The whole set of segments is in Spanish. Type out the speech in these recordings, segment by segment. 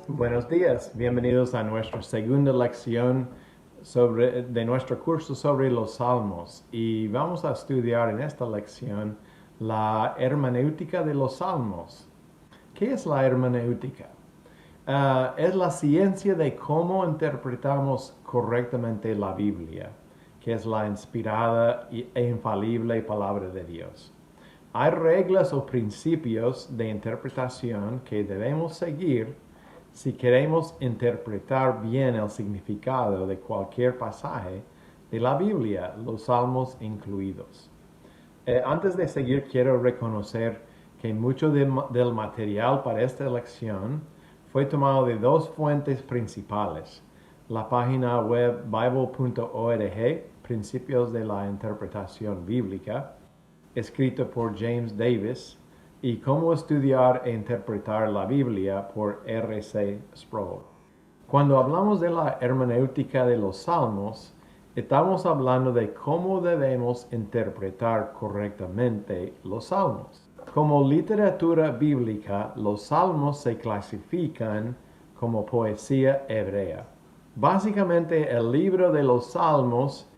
Buenos días, bienvenidos a nuestra segunda lección de nuestro curso sobre los Salmos. Y vamos a estudiar en esta lección la hermenéutica de los Salmos. ¿Qué es la hermenéutica? Es la ciencia de cómo interpretamos correctamente la Biblia, que es la inspirada e infalible palabra de Dios. Hay reglas o principios de interpretación que debemos seguir si queremos interpretar bien el significado de cualquier pasaje de la Biblia, los Salmos incluidos. Antes de seguir, quiero reconocer que mucho del material para esta lección fue tomado de dos fuentes principales: la página web bible.org, Principios de la Interpretación Bíblica, escrito por James Davis, y Cómo estudiar e interpretar la Biblia por R.C. Sproul. Cuando hablamos de la hermenéutica de los Salmos, estamos hablando de cómo debemos interpretar correctamente los Salmos. Como literatura bíblica, los Salmos se clasifican como poesía hebrea. Básicamente, el libro de los Salmos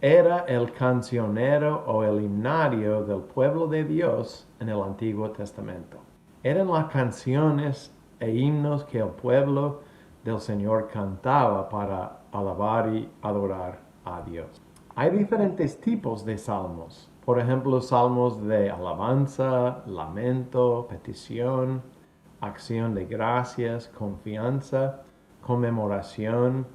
era el cancionero o el himnario del pueblo de Dios en el Antiguo Testamento. Eran las canciones e himnos que el pueblo del Señor cantaba para alabar y adorar a Dios. Hay diferentes tipos de salmos. Por ejemplo, salmos de alabanza, lamento, petición, acción de gracias, confianza, conmemoración,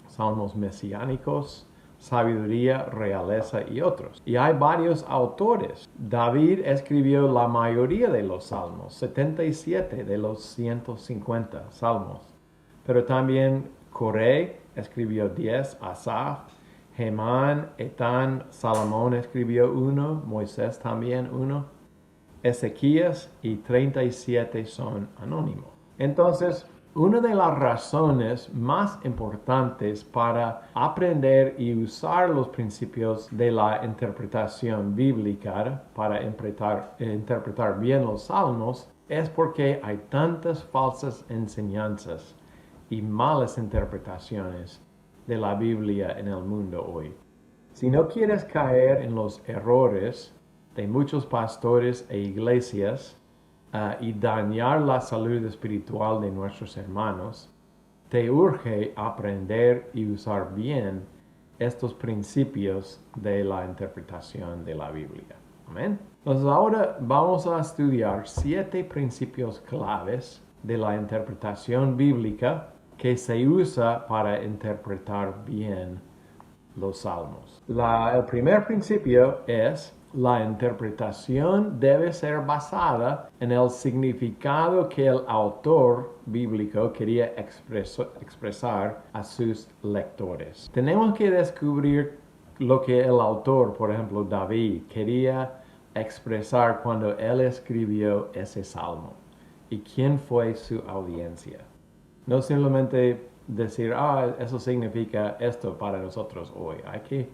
salmos mesiánicos, sabiduría, realeza y otros. Y hay varios autores. David escribió la mayoría de los salmos, 77 de los 150 salmos. Pero también Coré escribió 10, Asaf, Hemán, Etán, Salomón escribió 1, Moisés también 1, Ezequías y 37 son anónimos. Entonces, una de las razones más importantes para aprender y usar los principios de la interpretación bíblica para interpretar bien los salmos es porque hay tantas falsas enseñanzas y malas interpretaciones de la Biblia en el mundo hoy. Si no quieres caer en los errores de muchos pastores e iglesias, y dañar la salud espiritual de nuestros hermanos, te urge aprender y usar bien estos principios de la interpretación de la Biblia. Amén. Entonces ahora vamos a estudiar 7 principios claves de la interpretación bíblica que se usa para interpretar bien los salmos. El primer principio es: la interpretación debe ser basada en el significado que el autor bíblico quería expresar a sus lectores. Tenemos que descubrir lo que el autor, por ejemplo David, quería expresar cuando él escribió ese salmo y quién fue su audiencia. No simplemente decir, eso significa esto para nosotros hoy. Hay que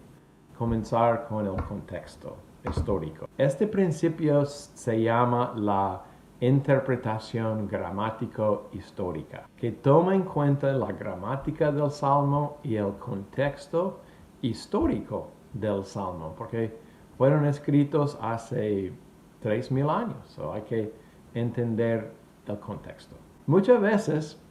comenzar con el contexto histórico. Este principio se llama la interpretación gramático-histórica, que toma en cuenta la gramática del salmo y el contexto histórico del salmo, porque fueron escritos hace 3,000 años, so hay que entender el contexto. Muchas veces,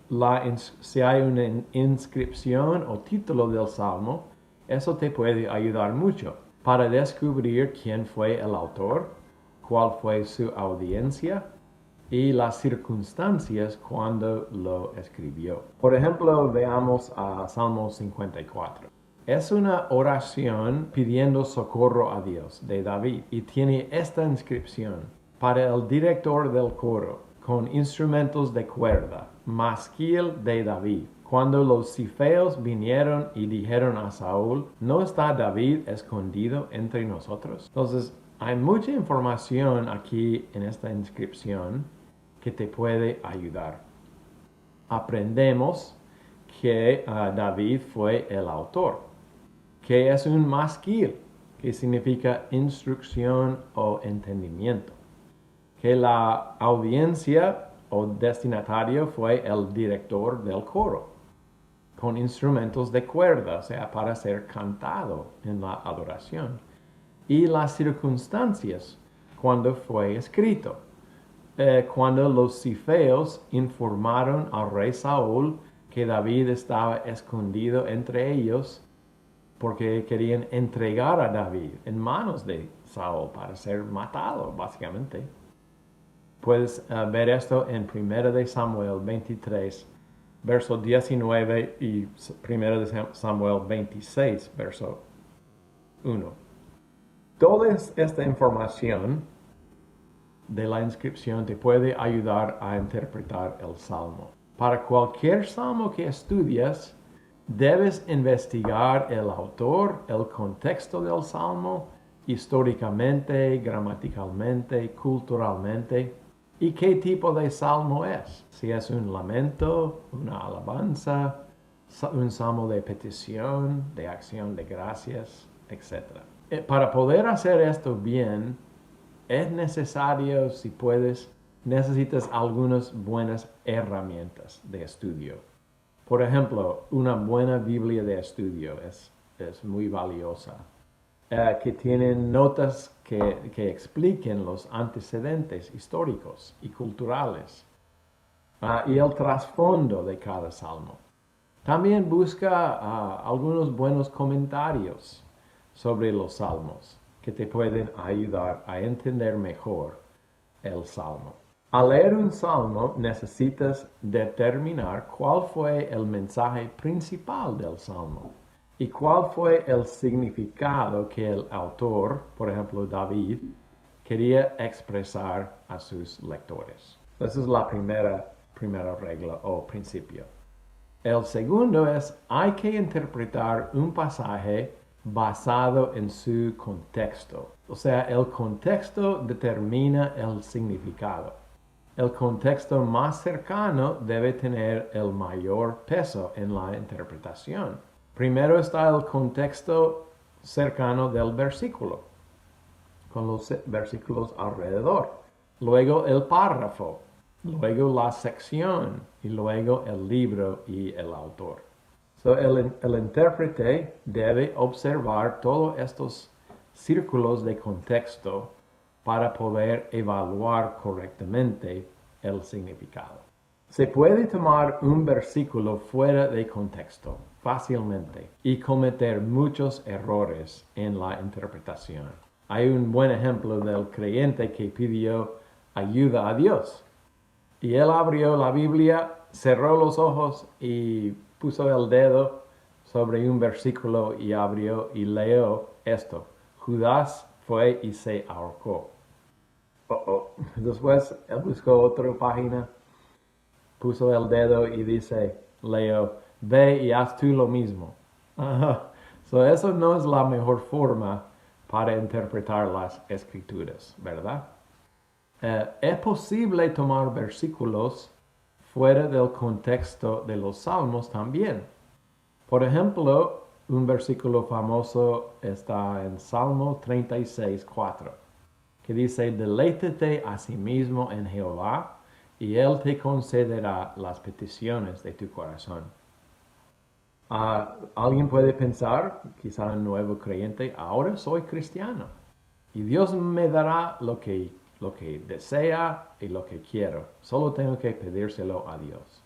si hay una inscripción o título del salmo, eso te puede ayudar mucho para descubrir quién fue el autor, cuál fue su audiencia y las circunstancias cuando lo escribió. Por ejemplo, veamos a Salmo 54. Es una oración pidiendo socorro a Dios de David y tiene esta inscripción: para el director del coro, con instrumentos de cuerda, masquil de David. Cuando los cifeos vinieron y dijeron a Saúl, ¿no está David escondido entre nosotros? Entonces, hay mucha información aquí en esta inscripción que te puede ayudar. Aprendemos que David fue el autor, que es un masquil, que significa instrucción o entendimiento. Que la audiencia o destinatario fue el director del coro, con instrumentos de cuerda, o sea, para ser cantado en la adoración. Y las circunstancias cuando fue escrito. Cuando los cifeos informaron al rey Saúl que David estaba escondido entre ellos porque querían entregar a David en manos de Saúl para ser matado, básicamente. Puedes ver esto en 1 de Samuel 23, verso 19 y 1 de Samuel 26, verso 1. Toda esta información de la inscripción te puede ayudar a interpretar el salmo. Para cualquier salmo que estudias, debes investigar el autor, el contexto del salmo, históricamente, gramaticalmente, culturalmente, y qué tipo de salmo es. Si es un lamento, una alabanza, un salmo de petición, de acción de gracias, etc. Para poder hacer esto bien, es necesario, si puedes, necesitas algunas buenas herramientas de estudio. Por ejemplo, una buena Biblia de estudio es muy valiosa, que tienen notas que expliquen los antecedentes históricos y culturales y el trasfondo de cada salmo. También busca algunos buenos comentarios sobre los salmos que te pueden ayudar a entender mejor el salmo. Al leer un salmo necesitas determinar cuál fue el mensaje principal del salmo y cuál fue el significado que el autor, por ejemplo David, quería expresar a sus lectores. Esa es la primera regla o principio. El segundo es, hay que interpretar un pasaje basado en su contexto. O sea, el contexto determina el significado. El contexto más cercano debe tener el mayor peso en la interpretación. Primero está el contexto cercano del versículo, con los versículos alrededor. Luego el párrafo, luego la sección y luego el libro y el autor. El intérprete debe observar todos estos círculos de contexto para poder evaluar correctamente el significado. Se puede tomar un versículo fuera de contexto fácilmente y cometer muchos errores en la interpretación. Hay un buen ejemplo del creyente que pidió ayuda a Dios. Y él abrió la Biblia, cerró los ojos y puso el dedo sobre un versículo y abrió y leyó esto. Judas fue y se ahorcó. Después él buscó otra página, puso el dedo y leyó, ve y haz tú lo mismo. Eso no es la mejor forma para interpretar las escrituras, ¿verdad? Es posible tomar versículos fuera del contexto de los salmos también. Por ejemplo, un versículo famoso está en Salmo 36:4, que dice, deleítate a sí mismo en Jehová, y Él te concederá las peticiones de tu corazón. Alguien puede pensar, quizá un nuevo creyente, ahora soy cristiano, y Dios me dará lo que desea y lo que quiero. Solo tengo que pedírselo a Dios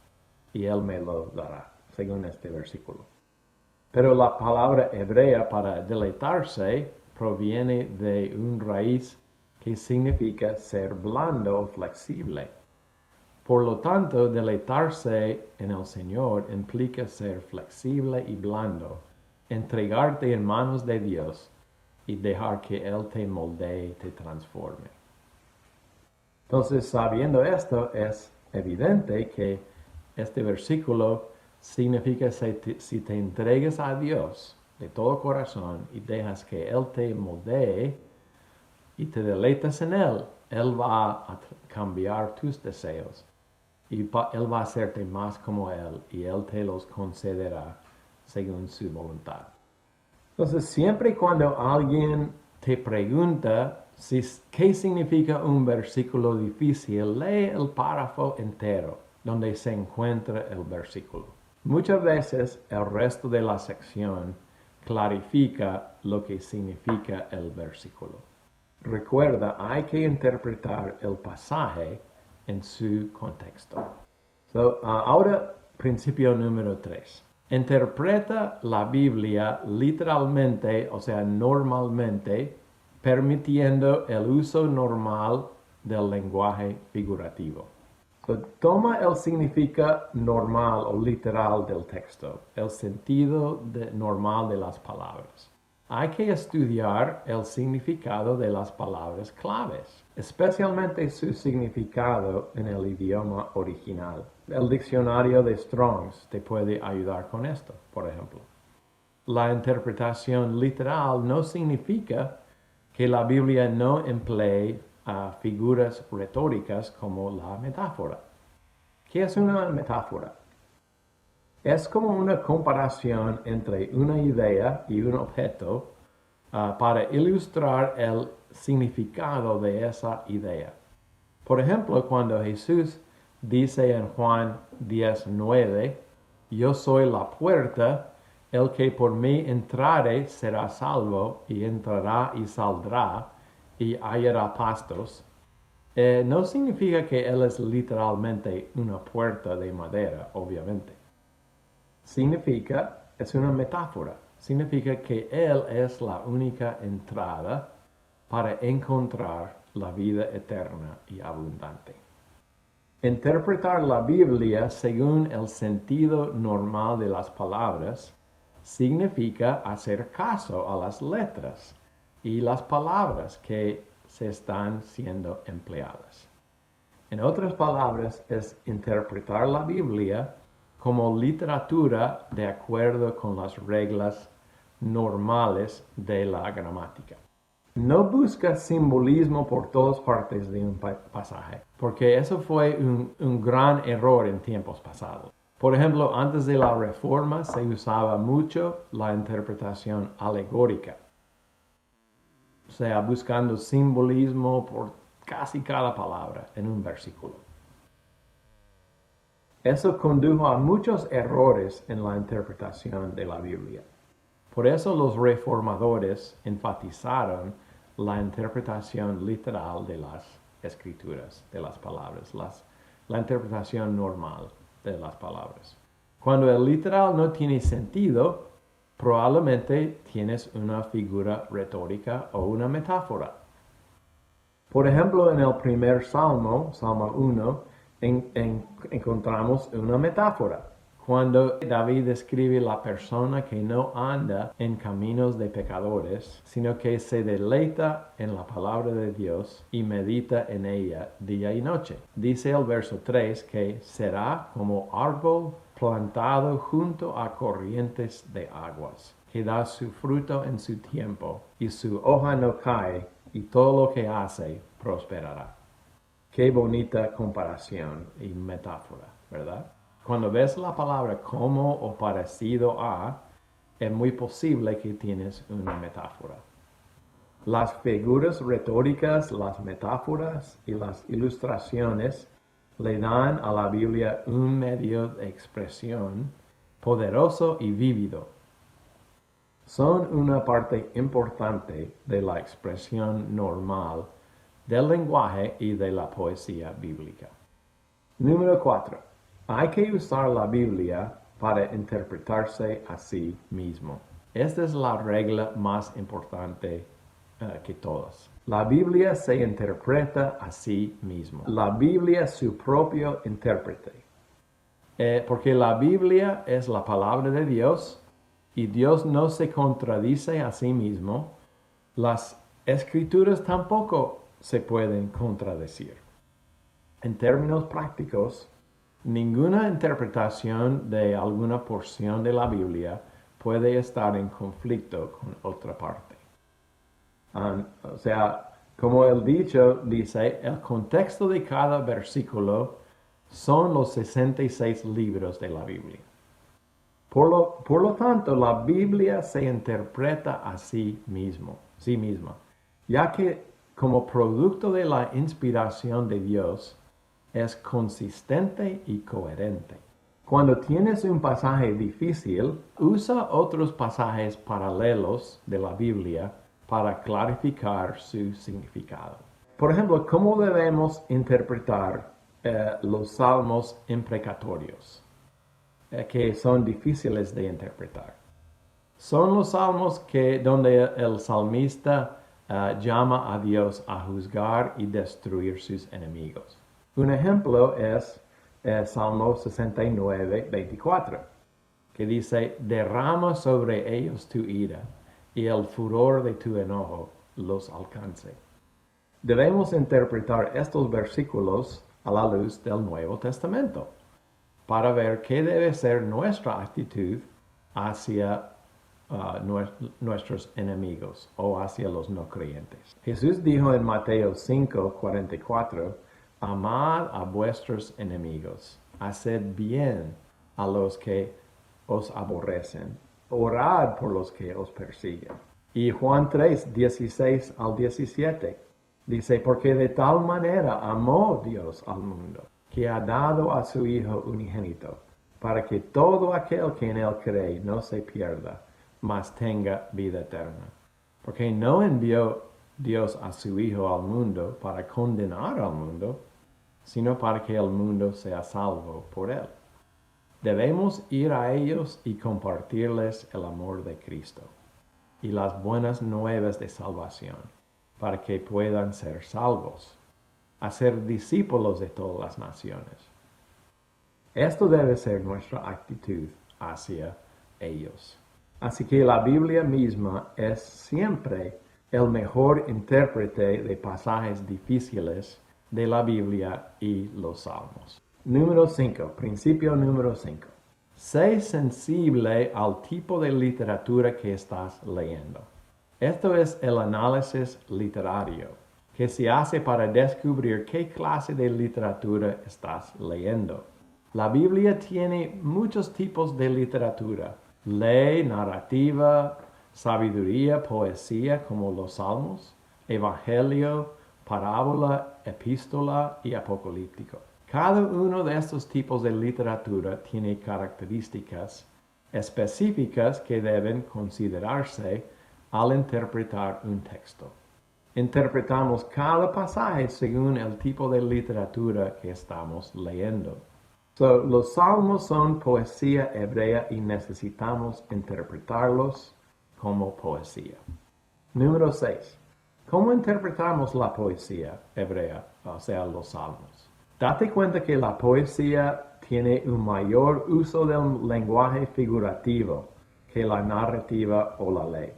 y Él me lo dará, según este versículo. Pero la palabra hebrea para deleitarse proviene de un raíz que significa ser blando o flexible. Por lo tanto, deleitarse en el Señor implica ser flexible y blando, entregarte en manos de Dios y dejar que Él te moldee y te transforme. Entonces, sabiendo esto, es evidente que este versículo significa si te entregas a Dios de todo corazón y dejas que Él te moldee y te deleitas en Él, Él va a cambiar tus deseos y Él va a hacerte más como Él y Él te los concederá según su voluntad. Entonces, siempre cuando alguien te pregunta qué significa un versículo difícil, lee el párrafo entero donde se encuentra el versículo. Muchas veces el resto de la sección clarifica lo que significa el versículo. Recuerda, hay que interpretar el pasaje en su contexto. Ahora, principio número 3. Interpreta la Biblia literalmente, o sea, normalmente, permitiendo el uso normal del lenguaje figurativo. Toma el significado normal o literal del texto, el sentido normal de las palabras. Hay que estudiar el significado de las palabras claves, especialmente su significado en el idioma original. El diccionario de Strong's te puede ayudar con esto, por ejemplo. La interpretación literal no significa que la Biblia no emplee figuras retóricas como la metáfora. ¿Qué es una metáfora? Es como una comparación entre una idea y un objeto para ilustrar el significado de esa idea. Por ejemplo, cuando Jesús dice en Juan 10:9, yo soy la puerta, el que por mí entrare será salvo, y entrará y saldrá, y hallará pastos. No significa que Él es literalmente una puerta de madera, obviamente. Es una metáfora. Significa que Él es la única entrada para encontrar la vida eterna y abundante. Interpretar la Biblia según el sentido normal de las palabras significa hacer caso a las letras y las palabras que se están siendo empleadas. En otras palabras, es interpretar la Biblia como literatura de acuerdo con las reglas normales de la gramática. No busca simbolismo por todas partes de un pasaje, porque eso fue un gran error en tiempos pasados. Por ejemplo, antes de la Reforma se usaba mucho la interpretación alegórica, o sea, buscando simbolismo por casi cada palabra en un versículo. Eso condujo a muchos errores en la interpretación de la Biblia. Por eso los reformadores enfatizaron la interpretación literal de las escrituras, de las palabras, la interpretación normal de las palabras. Cuando el literal no tiene sentido, probablemente tienes una figura retórica o una metáfora. Por ejemplo, en el primer Salmo, Salmo 1, encontramos una metáfora. Cuando David describe la persona que no anda en caminos de pecadores, sino que se deleita en la palabra de Dios y medita en ella día y noche. Dice el verso 3 que será como árbol plantado junto a corrientes de aguas, que da su fruto en su tiempo, y su hoja no cae, y todo lo que hace prosperará. Qué bonita comparación y metáfora, ¿verdad? Cuando ves la palabra como o parecido a, es muy posible que tienes una metáfora. Las figuras retóricas, las metáforas y las ilustraciones le dan a la Biblia un medio de expresión poderoso y vívido. Son una parte importante de la expresión normal del lenguaje y de la poesía bíblica. Número 4. Hay que usar la Biblia para interpretarse a sí mismo. Esta es la regla más importante que todas. La Biblia se interpreta a sí mismo. La Biblia es su propio intérprete. Porque la Biblia es la palabra de Dios y Dios no se contradice a sí mismo, las escrituras tampoco se pueden contradecir. En términos prácticos, ninguna interpretación de alguna porción de la Biblia puede estar en conflicto con otra parte. O sea, como el dicho dice, el contexto de cada versículo son los 66 libros de la Biblia. Por lo tanto, la Biblia se interpreta a sí misma, ya que como producto de la inspiración de Dios, es consistente y coherente. Cuando tienes un pasaje difícil, usa otros pasajes paralelos de la Biblia para clarificar su significado. Por ejemplo, ¿cómo debemos interpretar los salmos imprecatorios? Que son difíciles de interpretar. Son los salmos donde el salmista llama a Dios a juzgar y destruir sus enemigos. Un ejemplo es Salmo 69, 24, que dice, derrama sobre ellos tu ira y el furor de tu enojo los alcance. Debemos interpretar estos versículos a la luz del Nuevo Testamento para ver qué debe ser nuestra actitud hacia nuestros enemigos o hacia los no creyentes. Jesús dijo en Mateo 5, 44, amad a vuestros enemigos, haced bien a los que os aborrecen, orad por los que os persiguen. Y Juan 3, 16 al 17, dice, porque de tal manera amó Dios al mundo, que ha dado a su Hijo unigénito, para que todo aquel que en él cree no se pierda, mas tenga vida eterna. Porque no envió Dios a su Hijo al mundo para condenar al mundo, sino para que el mundo sea salvo por él. Debemos ir a ellos y compartirles el amor de Cristo y las buenas nuevas de salvación, para que puedan ser salvos, a ser discípulos de todas las naciones. Esto debe ser nuestra actitud hacia ellos. Así que la Biblia misma es siempre el mejor intérprete de pasajes difíciles de la Biblia y los Salmos. Número 5, principio número 5. Sé sensible al tipo de literatura que estás leyendo. Esto es el análisis literario, que se hace para descubrir qué clase de literatura estás leyendo. La Biblia tiene muchos tipos de literatura: ley, narrativa, sabiduría, poesía como los salmos, evangelio, parábola, epístola y apocalíptico. Cada uno de estos tipos de literatura tiene características específicas que deben considerarse al interpretar un texto. Interpretamos cada pasaje según el tipo de literatura que estamos leyendo. Los salmos son poesía hebrea y necesitamos interpretarlos como poesía. Número 6. ¿Cómo interpretamos la poesía hebrea, o sea, los salmos? Date cuenta que la poesía tiene un mayor uso del lenguaje figurativo que la narrativa o la ley.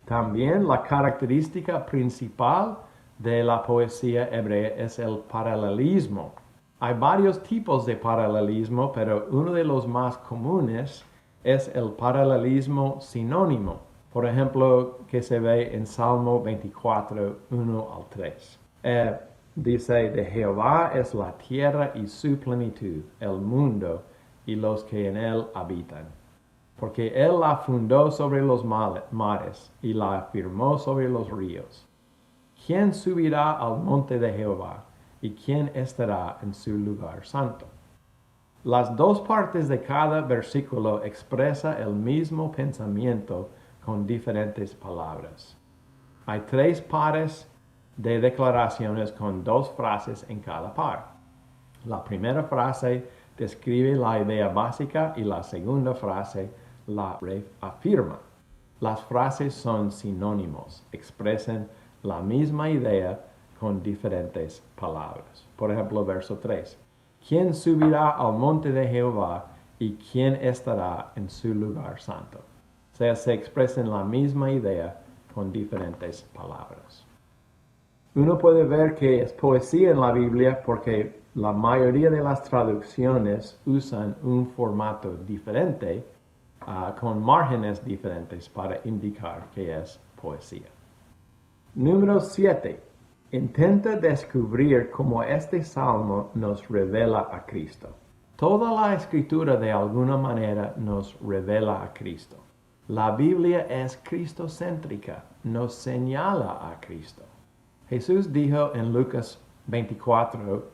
También la característica principal de la poesía hebrea es el paralelismo. Hay varios tipos de paralelismo, pero uno de los más comunes es el paralelismo sinónimo. Por ejemplo, que se ve en Salmo 24, 1 al 3. Dice, de Jehová es la tierra y su plenitud, el mundo y los que en él habitan. Porque él la fundó sobre los mares y la afirmó sobre los ríos. ¿Quién subirá al monte de Jehová? ¿Y quién estará en su lugar santo? Las dos partes de cada versículo expresa el mismo pensamiento con diferentes palabras. Hay 3 pares de declaraciones con 2 frases en cada par. La primera frase describe la idea básica y la segunda frase la reafirma. Las frases son sinónimos, expresan la misma idea con diferentes palabras. Por ejemplo, verso 3. ¿Quién subirá al monte de Jehová y quién estará en su lugar santo? O sea, se expresan la misma idea con diferentes palabras. Uno puede ver que es poesía en la Biblia porque la mayoría de las traducciones usan un formato diferente, con márgenes diferentes para indicar que es poesía. Número 7. Intenta descubrir cómo este salmo nos revela a Cristo. Toda la escritura de alguna manera nos revela a Cristo. La Biblia es cristocéntrica, nos señala a Cristo. Jesús dijo en Lucas 24,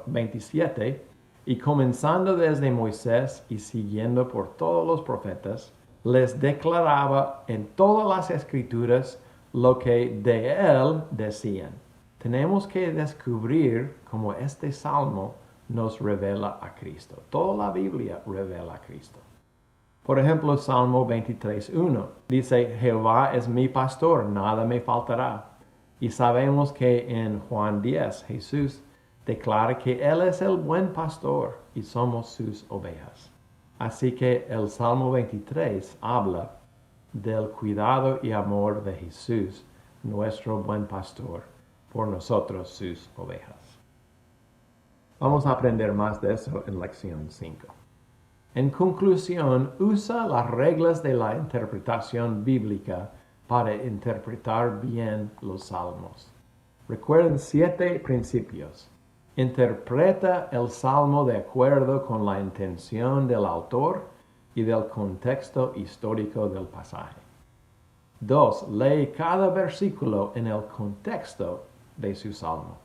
27, y comenzando desde Moisés y siguiendo por todos los profetas, les declaraba en todas las escrituras lo que de él decían. Tenemos que descubrir cómo este salmo nos revela a Cristo. Toda la Biblia revela a Cristo. Por ejemplo, Salmo 23:1 dice, Jehová es mi pastor, nada me faltará. Y sabemos que en Juan 10 Jesús declara que Él es el buen pastor y somos sus ovejas. Así que el Salmo 23 habla del cuidado y amor de Jesús, nuestro buen pastor, por nosotros sus ovejas. Vamos a aprender más de eso en lección 5. En conclusión, usa las reglas de la interpretación bíblica para interpretar bien los salmos. Recuerden 7 principios. Interpreta el salmo de acuerdo con la intención del autor y del contexto histórico del pasaje. 2. Lee cada versículo en el contexto de su salmo.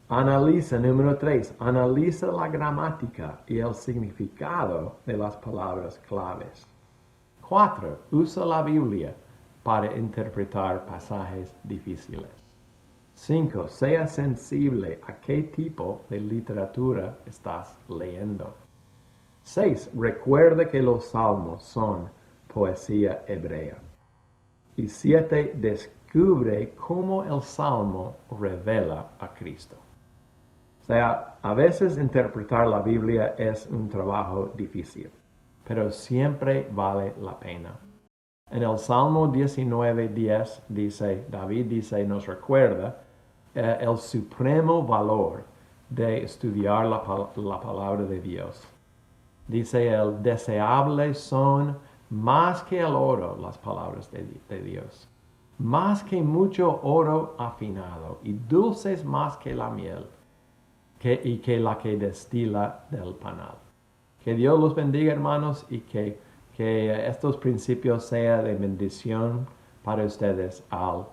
Analiza, número 3, analiza la gramática y el significado de las palabras claves. 4. Usa la Biblia para interpretar pasajes difíciles. 5. Sea sensible a qué tipo de literatura estás leyendo. 6. Recuerda que los salmos son poesía hebrea. Y 7. Descubre cómo el salmo revela a Cristo. O sea, a veces interpretar la Biblia es un trabajo difícil, pero siempre vale la pena. En el Salmo 19:10 David nos recuerda el supremo valor de estudiar la palabra de Dios. Dice él, deseables son más que el oro las palabras de Dios, más que mucho oro afinado y dulces más que la miel. Y que la que destila del panal. Que Dios los bendiga, hermanos, y que estos principios sean de bendición para ustedes al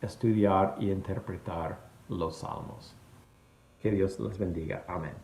estudiar y interpretar los salmos. Que Dios los bendiga. Amén.